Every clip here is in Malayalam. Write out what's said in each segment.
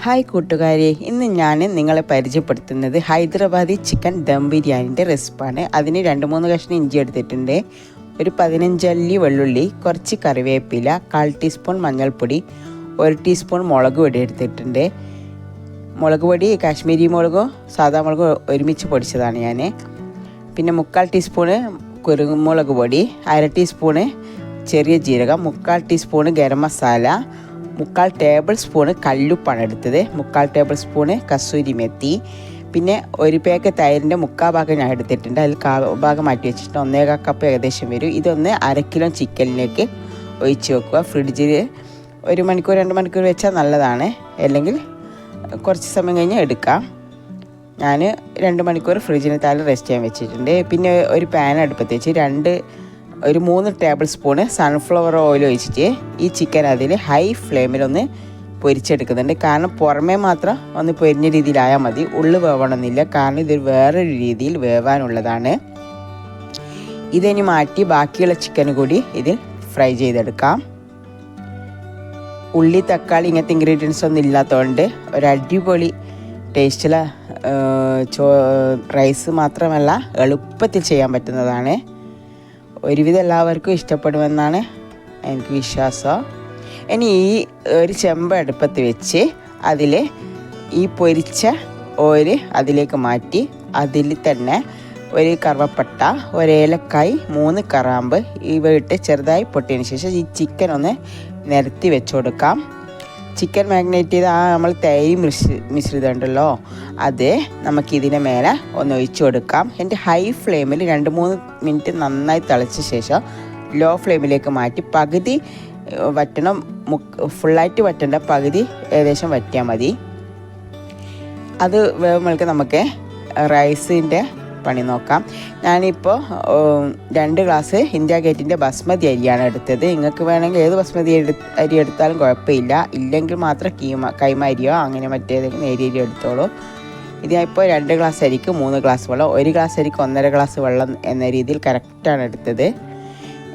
ഹായ് കൂട്ടുകാരെ, ഇന്ന് ഞാൻ നിങ്ങളെ പരിചയപ്പെടുത്തുന്നത് ഹൈദരാബാദി ചിക്കൻ ദം ബിരിയാണിൻ്റെ റെസിപ്പാണ്. അതിന് 2-3 കഷ്ണം ഇഞ്ചി എടുത്തിട്ടുണ്ട്, ഒരു 15 അല്ലി വെള്ളുള്ളി, കുറച്ച് കറിവേപ്പില, 1/4 ടീസ്പൂൺ മഞ്ഞൾപ്പൊടി, 1 ടീസ്പൂൺ മുളക് പൊടി എടുത്തിട്ടുണ്ട്. മുളക് പൊടി കാശ്മീരി മുളകും സാധാ മുളകും ഒരുമിച്ച് പൊടിച്ചതാണ് ഞാൻ. പിന്നെ 3/4 ടീസ്പൂണ് കുരുമുളക് പൊടി, 1/2 ടീസ്പൂണ് ചെറിയ ജീരകം, 3/4 teaspoon garam masala, 3/4 tablespoon കല്ലുപ്പാണ് എടുത്തത്, 3/4 ടേബിൾ സ്പൂണ് കസൂരി മെത്തി, പിന്നെ ഒരു പാക്ക് തൈരിൻ്റെ 3/4 ഭാഗം ഞാൻ എടുത്തിട്ടുണ്ട്. അതിൽ 1/4 ഭാഗം മാറ്റി വെച്ചിട്ടുണ്ട്. 1.25 കപ്പ് ഏകദേശം വരും. ഇതൊന്ന് 1/2 കിലോ ചിക്കനിലേക്ക് ഒഴിച്ച് വെക്കുക. ഫ്രിഡ്ജിൽ 1 മണിക്കൂർ 2 മണിക്കൂർ വെച്ചാൽ നല്ലതാണ്, അല്ലെങ്കിൽ കുറച്ച് സമയം കഴിഞ്ഞ് എടുക്കാം. ഞാൻ 2 മണിക്കൂർ ഫ്രിഡ്ജിന് താഴെ റെസ്റ്റ് ചെയ്യാൻ വെച്ചിട്ടുണ്ട്. പിന്നെ ഒരു പാൻ അടുപ്പത്ത് വെച്ച് ഒരു 3 ടേബിൾ സ്പൂണ് സൺഫ്ലവർ ഓയിൽ ഒഴിച്ചിട്ട് ഈ ചിക്കൻ അതിൽ ഹൈ ഫ്ലെയിമിലൊന്ന് പൊരിച്ചെടുക്കുന്നുണ്ട്. കാരണം പുറമേ മാത്രം ഒന്ന് പൊരിഞ്ഞ രീതിയിലായാൽ മതി, ഉള്ളു വേവണമെന്നില്ല. കാരണം ഇത് വേറൊരു രീതിയിൽ വേവാനുള്ളതാണ്. ഇതിനി മാറ്റി ബാക്കിയുള്ള ചിക്കൻ കൂടി ഇതിൽ ഫ്രൈ ചെയ്തെടുക്കാം. ഉള്ളി, തക്കാളി ഇങ്ങനത്തെ ഇൻഗ്രീഡിയൻസ് ഒന്നും ഇല്ലാത്തതുകൊണ്ട് ഒരു അടിപൊളി ടേസ്റ്റുള്ള റൈസ് മാത്രമല്ല എളുപ്പത്തിൽ ചെയ്യാൻ പറ്റുന്നതാണ്. ഒരുവിധം എല്ലാവർക്കും ഇഷ്ടപ്പെടുമെന്നാണ് എനിക്ക് വിശ്വാസം. ഇനി ഈ ഒരു ചെമ്പ് അടുപ്പത്ത് വെച്ച് അതിൽ ഈ പൊരിച്ച ഓയിൽ അതിലേക്ക് മാറ്റി അതിൽ തന്നെ ഒരു കറുവപ്പട്ട, 1 ഏലക്കായ്, 3 കറാമ്പ് ഇവ ഇട്ട് ചെറുതായി പൊട്ടിയതിന് ശേഷം ഈ ചിക്കൻ ഒന്ന് നിരത്തി വെച്ച് കൊടുക്കാം. ചിക്കൻ മാഗ്നേറ്റ് ചെയ്ത് നമ്മൾ തൈര് മിശ്രിതം ഉണ്ടല്ലോ, അത് നമുക്കിതിന് മേലെ ഒന്ന് ഒഴിച്ചു കൊടുക്കാം. എൻ്റെ ഹൈ ഫ്ലെയിമിൽ 2-3 മിനിറ്റ് നന്നായി തിളച്ച ശേഷം ലോ ഫ്ലെയിമിലേക്ക് മാറ്റി പകുതി വറ്റണം, ഫുള്ളായിട്ട് വറ്റേണ്ട, പകുതി ഏകദേശം വറ്റിയാൽ മതി. അത് വേവുമ്പോഴേക്ക് നമുക്ക് റൈസിൻ്റെ പണി നോക്കാം. ഞാനിപ്പോൾ 2 ഗ്ലാസ് ഇന്ത്യ ഗേറ്റിൻ്റെ ബസ്മതി അരിയാണ് എടുത്തത്. നിങ്ങൾക്ക് വേണമെങ്കിൽ ഏത് ബസ്മതി അരി എടുത്താലും കുഴപ്പമില്ല, ഇല്ലെങ്കിൽ മാത്രം കൈമ അരിയോ അങ്ങനെ മറ്റേതെങ്കിലും നേരിയ അരി എടുത്തോളൂ. ഇത് ഞാൻ ഇപ്പോൾ 2 ഗ്ലാസ് അരിക്ക് 3 ഗ്ലാസ് വെള്ളം, 1 ഗ്ലാസ് അരിക്ക് 1.5 ഗ്ലാസ് വെള്ളം എന്ന രീതിയിൽ കറക്റ്റാണ് എടുത്തത്.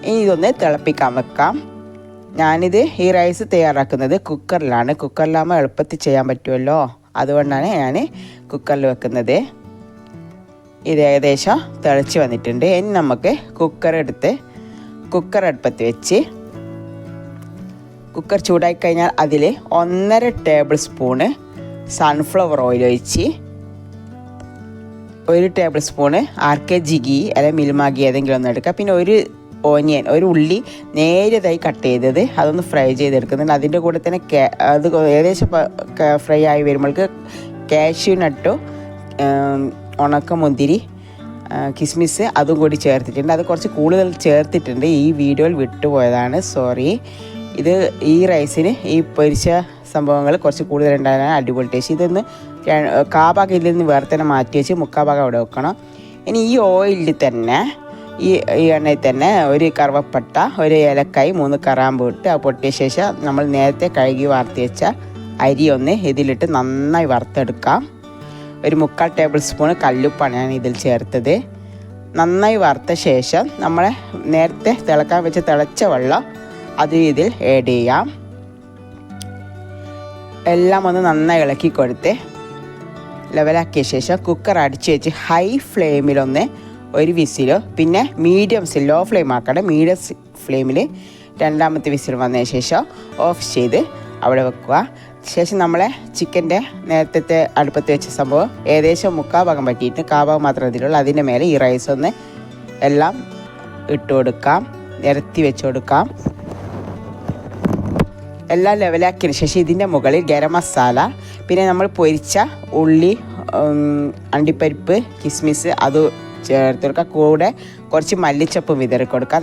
ഇനി ഇതൊന്ന് തിളപ്പിക്കാൻ വെക്കാം. ഞാനിത് ഈ റൈസ് തയ്യാറാക്കുന്നത് കുക്കറിലാണ്. കുക്കറിലാകുമ്പോൾ എളുപ്പത്തിൽ ചെയ്യാൻ പറ്റുമല്ലോ, അതുകൊണ്ടാണ് ഞാൻ കുക്കറിൽ വെക്കുന്നത്. ഇത് ഏകദേശം തിളച്ച് വന്നിട്ടുണ്ട്. ഇനി നമുക്ക് കുക്കർ അടുപ്പത്ത് വെച്ച് കുക്കർ ചൂടായി കഴിഞ്ഞാൽ അതിൽ 1.5 ടേബിൾ സ്പൂണ് സൺഫ്ലവർ ഓയിൽ ഒഴിച്ച് 1 ടേബിൾ സ്പൂണ് RKG ഗീ അല്ലെങ്കിൽ മിൽമ ഗീ ഏതെങ്കിലും ഒന്ന് എടുക്കുക. പിന്നെ ഒരു ഓനിയൻ, ഒരു ഉള്ളി നേരിയതായി കട്ട് ചെയ്തത് അതൊന്ന് ഫ്രൈ ചെയ്തെടുക്കുന്നുണ്ട്. അതിൻ്റെ കൂടെ തന്നെ അത് ഏകദേശം ഫ്രൈ ആയി വരുമ്പോൾക്ക് കാഷ്യൂ നട്ടും ഉണക്കമുന്തിരി, കിസ്മിസ് അതും കൂടി ചേർത്തിട്ടുണ്ട്. അത് കുറച്ച് കൂടുതൽ ചേർത്തിട്ടുണ്ട്, ഈ വീഡിയോയിൽ വിട്ടുപോയതാണ്, സോറി. ഇത് ഈ റൈസിന് ഈ പൊരിച്ച സംഭവങ്ങൾ കുറച്ച് കൂടുതലുണ്ടാകാൻ അടിപൊളി ടേസ്റ്റ്. ഇതൊന്ന് 1/4 ഭാഗം ഇതിൽ നിന്ന് വേറെ തന്നെ മാറ്റി വെച്ച് 3/4 ഭാഗം അവിടെ വെക്കണം. ഇനി ഈ ഓയിലിൽ തന്നെ ഈ എണ്ണയിൽ തന്നെ ഒരു കറുവപ്പട്ട, 1 ഏലക്കായ്, 3 കറാമ്പ് ഇട്ട് അത് പൊട്ടിയ ശേഷം നമ്മൾ നേരത്തെ കഴുകി വാർത്തി വെച്ച അരി ഒന്ന് ഇതിലിട്ട് നന്നായി വറുത്തെടുക്കാം. ഒരു 3/4 ടേബിൾ സ്പൂണ് കല്ലുപ്പാണ് ഞാൻ ഇതിൽ ചേർത്തത്. നന്നായി വറുത്ത ശേഷം നമ്മളെ നേരത്തെ തിളക്കാൻ വെച്ച് തിളച്ച വെള്ളം അത് ഇതിൽ ആഡ് ചെയ്യാം. എല്ലാം ഒന്ന് നന്നായി ഇളക്കി കൊടുത്ത് ലെവലാക്കിയ ശേഷം കുക്കർ അടിച്ച് വെച്ച് ഹൈ ഫ്ലെയിമിലൊന്ന് 1 വിസിലോ, പിന്നെ ലോ ഫ്ലെയിം ആക്കണ്ട, മീഡിയം ഫ്ലെയിമിൽ 2ാമത്തെ വിസിൽ വന്നതിന് ശേഷം ഓഫ് ചെയ്ത് അവിടെ വെക്കുക. ശേഷം നമ്മളെ ചിക്കൻ്റെ നേരത്തെ അടുപ്പത്ത് വെച്ച സംഭവം ഏകദേശം 3/4 ഭാഗം പറ്റിയിട്ട് 1/4 ഭാഗം മാത്രം ഇതിലുള്ള അതിൻ്റെ മേലെ ഈ റൈസ് ഒന്ന് എല്ലാം ഇട്ട് കൊടുക്കാം, നിരത്തി വെച്ച് കൊടുക്കാം. എല്ലാം ലെവലാക്കിയതിന് ശേഷം ഇതിൻ്റെ മുകളിൽ ഗരം മസാല, പിന്നെ നമ്മൾ പൊരിച്ച ഉള്ളി, അണ്ടിപ്പരിപ്പ്, കിസ്മിസ് അത് ചേർത്ത് കൊടുക്കുക. കൂടെ കുറച്ച് മല്ലിച്ചപ്പ് വിതറി കൊടുക്കാം.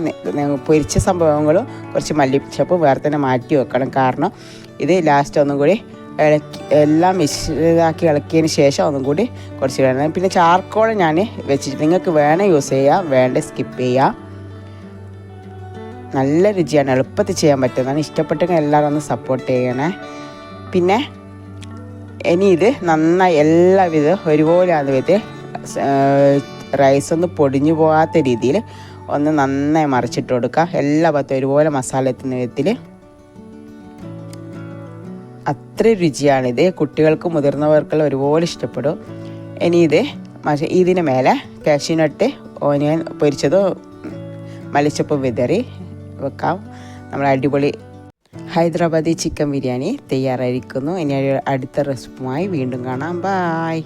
പൊരിച്ച സംഭവങ്ങളും കുറച്ച് മല്ലിച്ചപ്പ് വേറെ തന്നെ മാറ്റി വെക്കണം, കാരണം ഇത് ലാസ്റ്റ് ഒന്നും കൂടി എല്ലാം മിശ്രിതാക്കി ഇളക്കിയതിന് ശേഷം ഒന്നും കൂടി കുറച്ച് ഇടണം. പിന്നെ ചാർക്കോൾ ഞാൻ വെച്ചിട്ട് നിങ്ങൾക്ക് വേണേൽ യൂസ് ചെയ്യാം, വേണ്ട സ്കിപ്പ് ചെയ്യാം. നല്ല രുചിയാണ്, എളുപ്പത്തിൽ ചെയ്യാൻ പറ്റുന്നതാണ്. ഇഷ്ടപ്പെട്ടെങ്കിൽ എല്ലാവരും ഒന്ന് സപ്പോർട്ട് ചെയ്യണേ. പിന്നെ ഇനി ഇത് നന്നായി എല്ലാവിധം ഒരുപോലെ അത് വിധത്തിൽ റൈസ് ഒന്ന് പൊടിഞ്ഞു പോകാത്ത രീതിയിൽ ഒന്ന് നന്നായി മറിച്ചിട്ട് കൊടുക്കുക. എല്ലാ ഭാഗത്തും ഒരുപോലെ മസാല എത്തുന്ന വിധത്തിൽ അത്ര രുചിയാണിത്. കുട്ടികൾക്കും മുതിർന്നവർക്കെല്ലാം ഒരുപോലെ ഇഷ്ടപ്പെടും. ഇനി ഇതിന് മേലെ കാഷ്യൂനട്ട്, ഓനിയൻ പൊരിച്ചതോ മല്ലിച്ചപ്പ് വിതറി വെക്കാം. നമ്മൾ അടിപൊളി ഹൈദരാബാദി ചിക്കൻ ബിരിയാണി തയ്യാറായിരിക്കുന്നു. ഇനി അടുത്ത റെസിപ്പിയുമായി വീണ്ടും കാണാം. ബായ്.